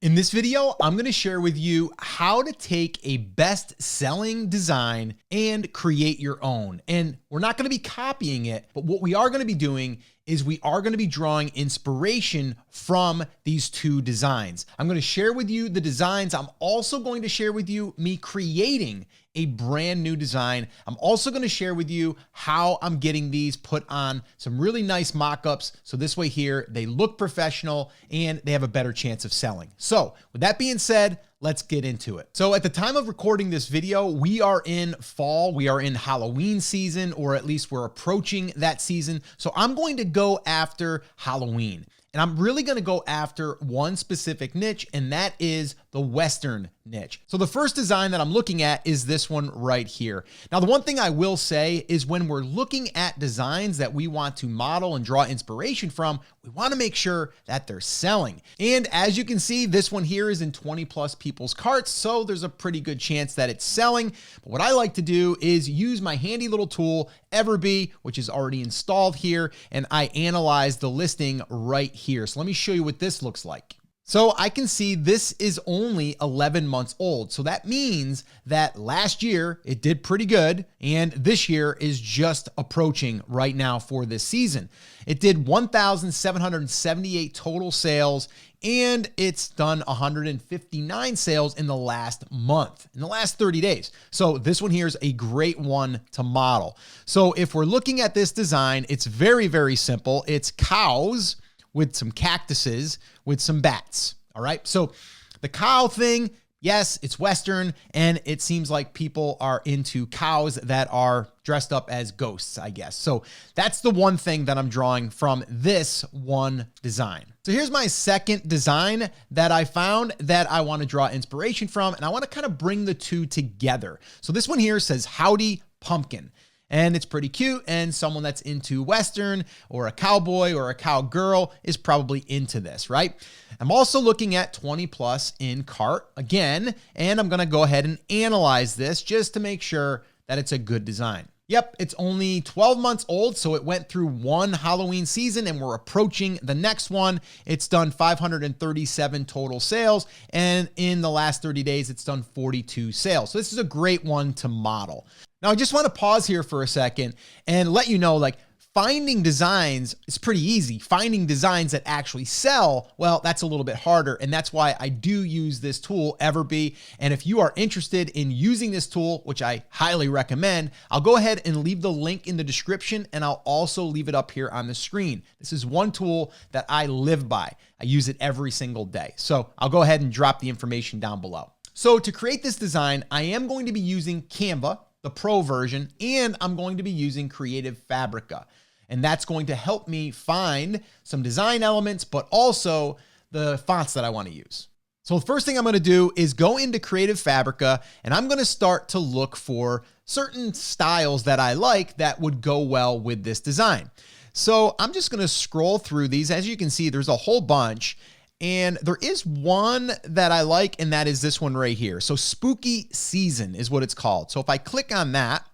In this video, I'm going to share with you how to take a best-selling design and create your own. And we're not going to be copying it, but what we are going to be doing is we are going to be drawing inspiration from these two designs. I'm going to share with you the designs. I'm also going to share with you me creating a brand new design. I'm also going to share with you how I'm getting these put on some really nice mock-ups. So this way here, they look professional and they have a better chance of selling. So with that being said, let's get into it. So at the time of recording this video, we are in fall, we are in Halloween season, or at least we're approaching that season. So I'm going to go after Halloween. And I'm really going to go after one specific niche, and that is the Western niche. So the first design that I'm looking at is this one right here. Now, the one thing I will say is when we're looking at designs that we want to model and draw inspiration from, we want to make sure that they're selling. And as you can see, this one here is in 20 plus people's carts, so there's a pretty good chance that it's selling. But what I like to do is use my handy little tool, Everbee, which is already installed here, and I analyze the listing right here. So let me show you what this looks like. So I can see this is only 11 months old. So that means that last year it did pretty good, and this year is just approaching right now for this season. It did 1,778 total sales, and it's done 159 sales in the last month, in the last 30 days. So this one here is a great one to model. So if we're looking at this design, it's very, very simple. It's cows with some cactuses with some bats. All right. So the cow thing, yes, it's Western, and it seems like people are into cows that are dressed up as ghosts, I guess. So that's the one thing that I'm drawing from this one design. So here's my second design that I found that I want to draw inspiration from, and I want to kind of bring the two together. So this one here says Howdy Pumpkin. And it's pretty cute, and someone that's into Western or a cowboy or a cowgirl is probably into this, right? I'm also looking at 20 plus in cart again, and I'm gonna go ahead and analyze this just to make sure that it's a good design. Yep, it's only 12 months old, so it went through one Halloween season and we're approaching the next one. It's done 537 total sales, and in the last 30 days, it's done 42 sales. So this is a great one to model. Now, I just want to pause here for a second and let you know, like, finding designs is pretty easy. Finding designs that actually sell, well, that's a little bit harder. And that's why I do use this tool, Everbee. And if you are interested in using this tool, which I highly recommend, I'll go ahead and leave the link in the description, and I'll also leave it up here on the screen. This is one tool that I live by. I use it every single day. So I'll go ahead and drop the information down below. So to create this design, I am going to be using Canva, the Pro version, and I'm going to be using Creative Fabrica. And that's going to help me find some design elements, but also the fonts that I want to use. So the first thing I'm going to do is go into Creative Fabrica, and I'm going to start to look for certain styles that I like that would go well with this design. So I'm just going to scroll through these. As you can see, there's a whole bunch. And there is one that I like, and that is this one right here. So Spooky Season is what it's called. So if I click on that,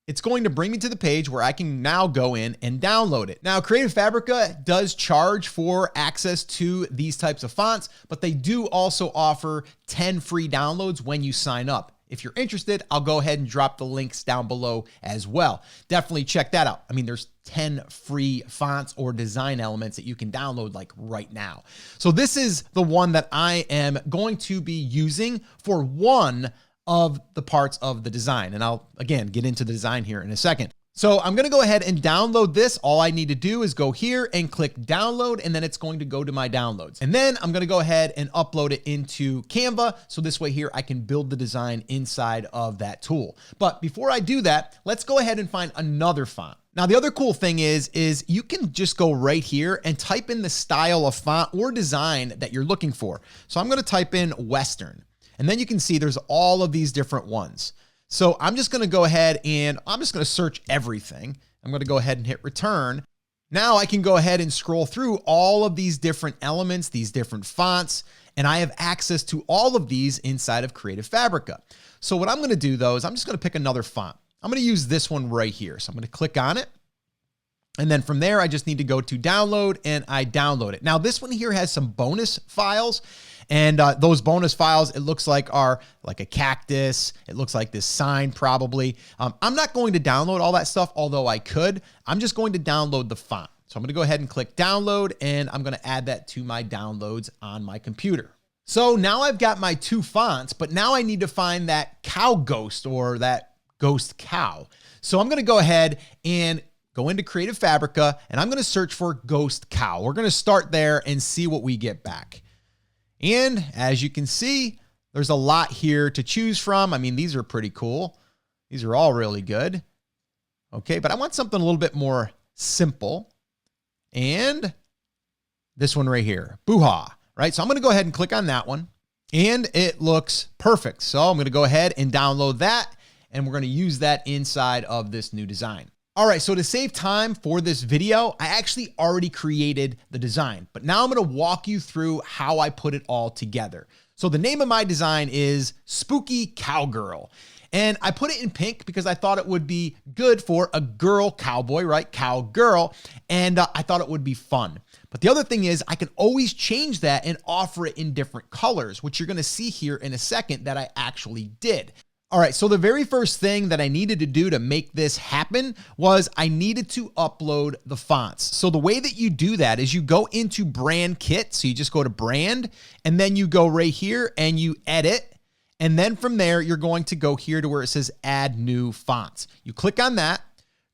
it's going to bring me to the page where I can now go in and download it. Now, Creative Fabrica does charge for access to these types of fonts, but they do also offer 10 free downloads when you sign up. If you're interested, I'll go ahead and drop the links down below as well. Definitely check that out. I mean, there's 10 free fonts or design elements that you can download like right now. So this is the one that I am going to be using for one of the parts of the design. And I'll, again, get into the design here in a second. So I'm going to go ahead and download this. All I need to do is go here and click download, and then it's going to go to my downloads. And then I'm going to go ahead and upload it into Canva. So this way here, I can build the design inside of that tool. But before I do that, let's go ahead and find another font. Now, the other cool thing is you can just go right here and type in the style of font or design that you're looking for. So I'm going to type in Western, and then you can see there's all of these different ones. So I'm just going to go ahead and I'm just going to search everything. I'm going to go ahead and hit return. Now I can go ahead and scroll through all of these different elements, these different fonts, and I have access to all of these inside of Creative Fabrica. So what I'm going to do though is I'm just going to pick another font. I'm going to use this one right here. So I'm going to click on it. And then from there, I just need to go to download and I download it. Now this one here has some bonus files, and those bonus files, it looks like are like a cactus. It looks like this sign probably. I'm not going to download all that stuff, although I could. I'm just going to download the font. So I'm going to go ahead and click download, and I'm going to add that to my downloads on my computer. So now I've got my 2 fonts, but now I need to find that cow ghost or that ghost cow. So I'm going to go ahead and go into Creative Fabrica, and I'm going to search for ghost cow. We're going to start there and see what we get back. And as you can see, there's a lot here to choose from. I mean, these are pretty cool. These are all really good. Okay, but I want something a little bit more simple. And this one right here, Boo-ha, right? So I'm going to go ahead and click on that one, and it looks perfect. So I'm going to go ahead and download that, and we're going to use that inside of this new design. All right, so to save time for this video, I actually already created the design, but now I'm going to walk you through how I put it all together. So the name of my design is Spooky Cowgirl, and I put it in pink because I thought it would be good for a girl cowboy, right? Cowgirl, and I thought it would be fun. But the other thing is I can always change that and offer it in different colors, which you're going to see here in a second that I actually did. All right, so the very first thing that I needed to do to make this happen was I needed to upload the fonts. So the way that you do that is you go into brand kit. So you just go to brand, and then you go right here and you edit. And then from there, you're going to go here to where it says add new fonts. You click on that,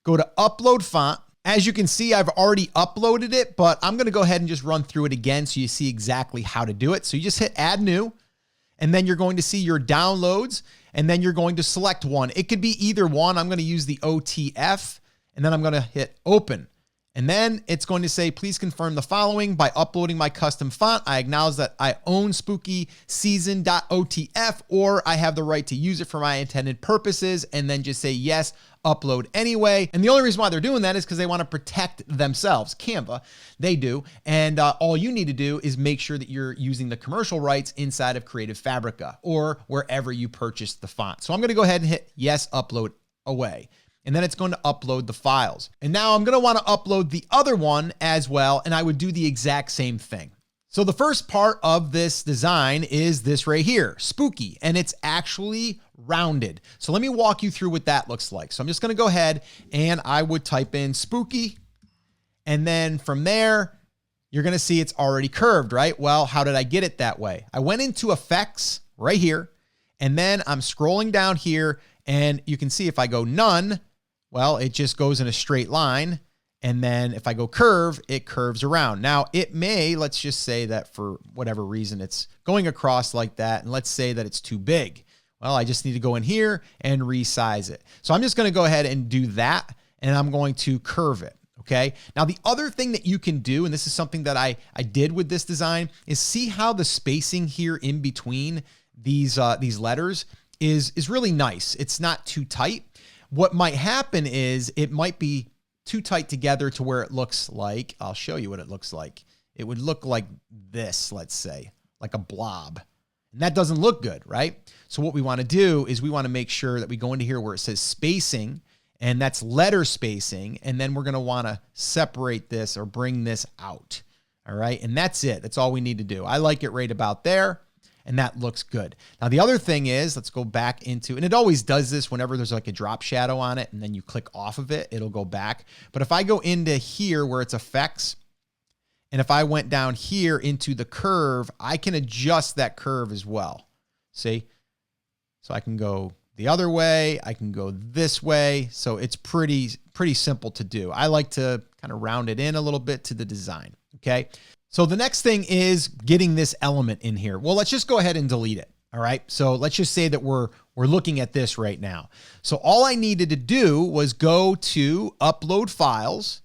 go to upload font. As you can see, I've already uploaded it, but I'm going to go ahead and just run through it again so you see exactly how to do it. So you just hit add new, and then you're going to see your downloads, and then you're going to select one. It could be either one. I'm going to use the OTF, and then I'm going to hit open. And then it's going to say, please confirm the following by uploading my custom font. I acknowledge that I own spookyseason.otf, or I have the right to use it for my intended purposes, and then just say yes, upload anyway. And the only reason why they're doing that is because they want to protect themselves. Canva, they do. And all you need to do is make sure that you're using the commercial rights inside of Creative Fabrica or wherever you purchased the font. So I'm going to go ahead and hit yes, upload away. And then it's going to upload the files. And now I'm going to want to upload the other one as well, and I would do the exact same thing. So the first part of this design is this right here, spooky, and it's actually rounded. So let me walk you through what that looks like. So I'm just going to go ahead and I would type in spooky, and then from there, you're going to see it's already curved, right? Well, how did I get it that way? I went into effects right here, and then I'm scrolling down here, and you can see if I go none, well, it just goes in a straight line. And then if I go curve, it curves around. Now it may, let's just say that for whatever reason, it's going across like that. And let's say that it's too big. Well, I just need to go in here and resize it. So I'm just going to go ahead and do that. And I'm going to curve it. Okay. Now the other thing that you can do, and this is something that I did with this design, is see how the spacing here in between these letters is really nice. It's not too tight. What might happen is it might be too tight together to where it looks like, I'll show you what it looks like. It would look like this, let's say, like a blob. And that doesn't look good, right? So what we want to do is we want to make sure that we go into here where it says spacing, and that's letter spacing. And then we're going to want to separate this or bring this out. All right. And that's it. That's all we need to do. I like it right about there. And that looks good. Now, the other thing is, let's go back into, and it always does this whenever there's like a drop shadow on it, and then you click off of it, it'll go back. But if I go into here where it's effects, and if I went down here into the curve, I can adjust that curve as well. See? So I can go the other way, I can go this way. So it's pretty simple to do. I like to kind of round it in a little bit to the design. Okay. So the next thing is getting this element in here. Well, let's just go ahead and delete it. All right. So let's just say that we're looking at this right now. So all I needed to do was go to upload files.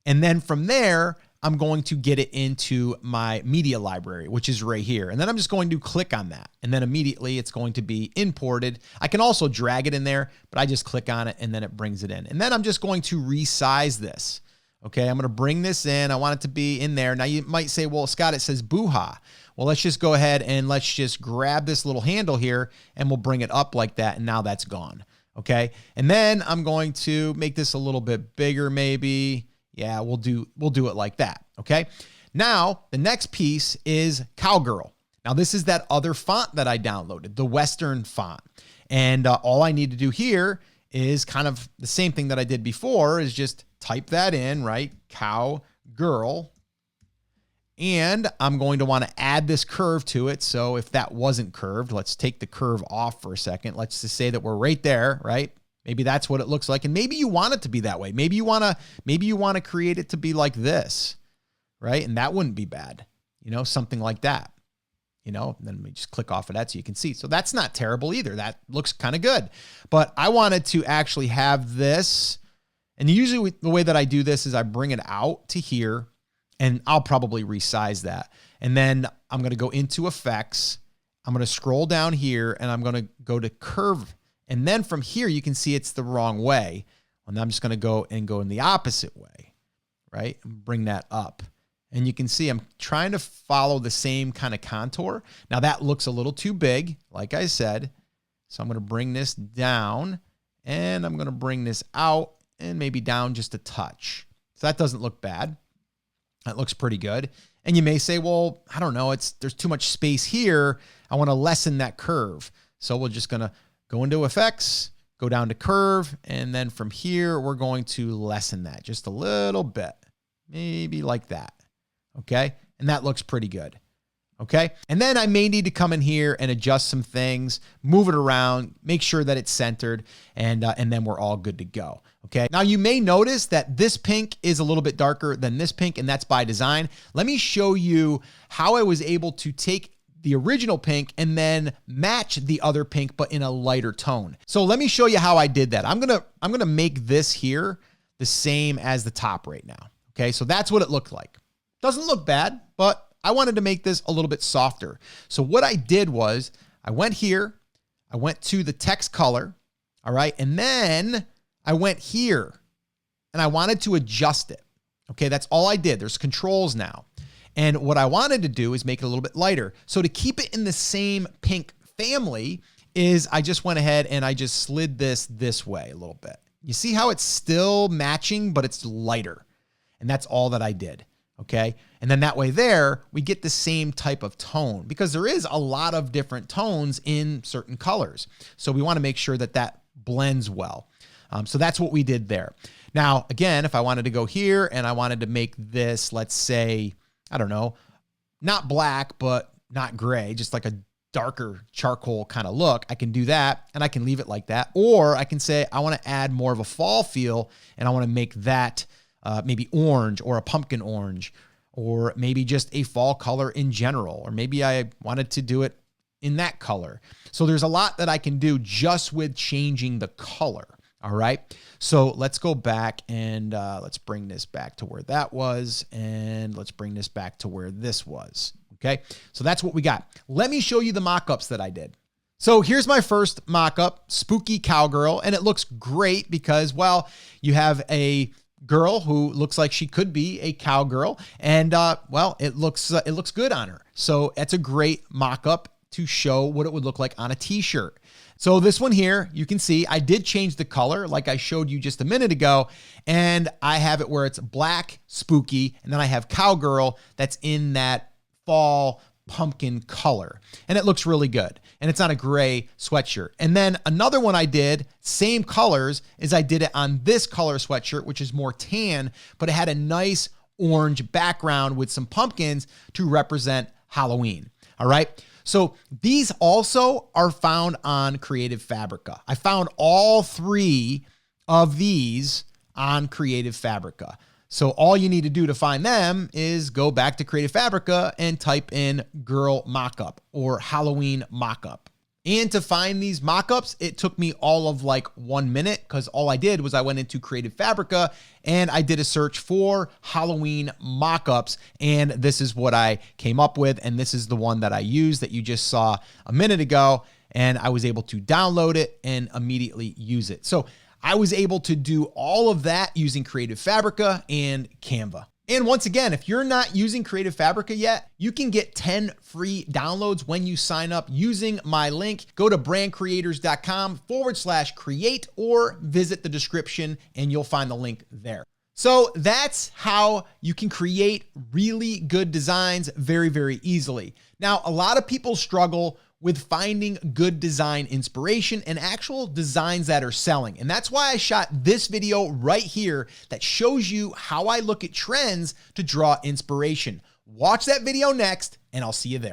And then from there, I'm going to get it into my media library, which is right here. And then I'm just going to click on that. And then immediately it's going to be imported. I can also drag it in there, but I just click on it and then it brings it in. And then I'm just going to resize this. Okay, I'm going to bring this in. I want it to be in there. Now you might say, well, Scott, it says boo-ha. Well, let's just go ahead and let's just grab this little handle here and we'll bring it up like that. And now that's gone. Okay, and then I'm going to make this a little bit bigger maybe. Yeah, we'll do it like that, okay? Now, the next piece is Cowgirl. Now, this is that other font that I downloaded, the Western font. And all I need to do here is kind of the same thing that I did before, is just type that in, right? Cowgirl. And I'm going to want to add this curve to it. So if that wasn't curved, let's take the curve off for a second. Let's just say that we're right there, right? Maybe that's what it looks like. And maybe you want it to be that way. Maybe you want to create it to be like this, right? And that wouldn't be bad, something like that, and then we just click off of that so you can see. So that's not terrible either. That looks kind of good, but I wanted to actually have this. And usually the way that I do this is I bring it out to here, and I'll probably resize that. And then I'm going to go into effects. I'm going to scroll down here and I'm going to go to curve. And then from here, you can see it's the wrong way. And I'm just going to go in the opposite way, right? And bring that up. And you can see I'm trying to follow the same kind of contour. Now that looks a little too big, like I said. So I'm going to bring this down and I'm going to bring this out and maybe down just a touch. So that doesn't look bad. That looks pretty good. And you may say, well, I don't know, there's too much space here. I want to lessen that curve. So we're just going to go into effects, go down to curve, and then from here, we're going to lessen that just a little bit, maybe like that, okay? And that looks pretty good, okay? And then I may need to come in here and adjust some things, move it around, make sure that it's centered, and then we're all good to go, okay? Now, you may notice that this pink is a little bit darker than this pink, and that's by design. Let me show you how I was able to take the original pink and then match the other pink, but in a lighter tone. So let me show you how I did that. I'm gonna make this here the same as the top right now. Okay, so that's what it looked like. Doesn't look bad, but I wanted to make this a little bit softer. So what I did was I went here, I went to the text color, all right, and then I went here and I wanted to adjust it. Okay, that's all I did. There's controls now. And what I wanted to do is make it a little bit lighter. So to keep it in the same pink family is I just went ahead and I just slid this way a little bit. You see how it's still matching, but it's lighter. And that's all that I did, okay? And then that way there, we get the same type of tone because there is a lot of different tones in certain colors. So we want to make sure that that blends well. So that's what we did there. Now, again, if I wanted to go here and I wanted to make this, let's say, I don't know, not black, but not gray, just like a darker charcoal kind of look, I can do that and I can leave it like that. Or I can say, I want to add more of a fall feel and I want to make that maybe orange or a pumpkin orange, or maybe just a fall color in general, or maybe I wanted to do it in that color. So there's a lot that I can do just with changing the color. All right. So let's go back and let's bring this back to where that was. And let's bring this back to where this was. Okay. So that's what we got. Let me show you the mock-ups that I did. So here's my first mock-up, Spooky Cowgirl. And it looks great because, well, you have a girl who looks like she could be a cowgirl. And well, it looks good on her. So it's a great mock-up to show what it would look like on a t-shirt. So this one here, you can see I did change the color like I showed you just a minute ago, and I have it where it's black, spooky, and then I have cowgirl that's in that fall pumpkin color, and it looks really good. And it's on a gray sweatshirt. And then another one I did, same colors, is I did it on this color sweatshirt, which is more tan, but it had a nice orange background with some pumpkins to represent Halloween. All right. So these also are found on Creative Fabrica. I found all three of these on Creative Fabrica. So all you need to do to find them is go back to Creative Fabrica and type in girl mockup or Halloween mockup. And to find these mockups, it took me all of like 1 minute because all I did was I went into Creative Fabrica and I did a search for Halloween mockups, and this is what I came up with, and this is the one that I used that you just saw a minute ago, and I was able to download it and immediately use it. So I was able to do all of that using Creative Fabrica and Canva. And once again, if you're not using Creative Fabrica yet, you can get 10 free downloads when you sign up using my link. Go to brandcreators.com/create or visit the description and you'll find the link there. So that's how you can create really good designs very, very easily. Now, a lot of people struggle with finding good design inspiration and actual designs that are selling. And that's why I shot this video right here that shows you how I look at trends to draw inspiration. Watch that video next, and I'll see you there.